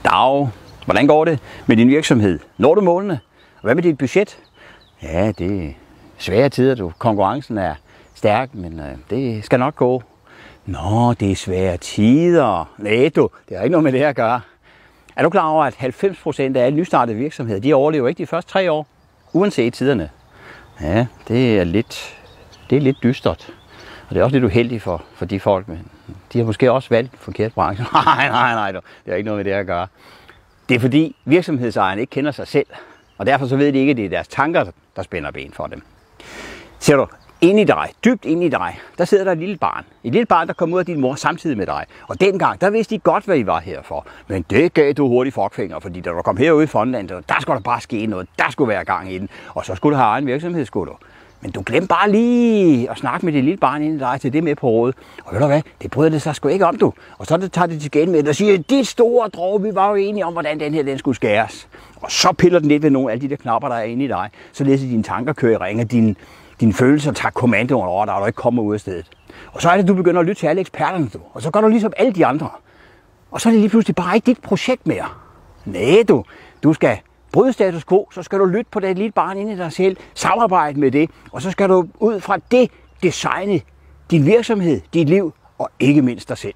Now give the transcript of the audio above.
Dag. Hvordan går det med din virksomhed? Når du målene? Hvad med dit budget? Ja, det er svære tider, du. Konkurrencen er stærk, men det skal nok gå. Nå, det er svære tider. Nej, du, det har ikke noget med det at gøre. Er du klar over, at 90% af alle nystartede virksomheder, de overlever ikke de første 3 år, uanset tiderne? Ja, det er lidt dystert. Og det er også lidt uheldigt for de folk, men de har måske også valgt forkert branche. Nej, det har ikke noget med det at gøre. Det er fordi virksomhedsejerne ikke kender sig selv, og derfor så ved de ikke, at det er deres tanker, der spænder ben for dem. Ser du, inde i dig, dybt inde i dig, der sidder der et lille barn. Et lille barn, der kommer ud af din mor samtidig med dig. Og dengang, der vidste de godt, hvad I var her for. Men det gav du hurtigt fuckfinger, fordi da du kom herude i Fondlandet, der skulle der bare ske noget. Der skulle være gang i den. Og så skulle du have egen virksomhed, skulle du. Men du glemte bare lige at snakke med det lille barn inde i dig til det med på rådet. Og ved du hvad, det bryder det sig sgu ikke om, du. Og så tager det til gen med og siger, det store drog, vi var jo enige om, hvordan den skulle skæres. Og så piller den lidt ved nogle af alle de der knapper, der er inde i dig. Så læser dine tanker kører i ring, og dine følelser tager kommandoen over dig, og du ikke kommer ud af stedet. Og så er det, du begynder at lytte til alle eksperterne, du. Og så gør du ligesom alle de andre. Og så er det lige pludselig bare ikke dit projekt mere. Nej, du skal bryde status quo, så skal du lytte på det lille barn inde i dig selv, samarbejde med det, og så skal du ud fra det designe din virksomhed, dit liv og ikke mindst dig selv.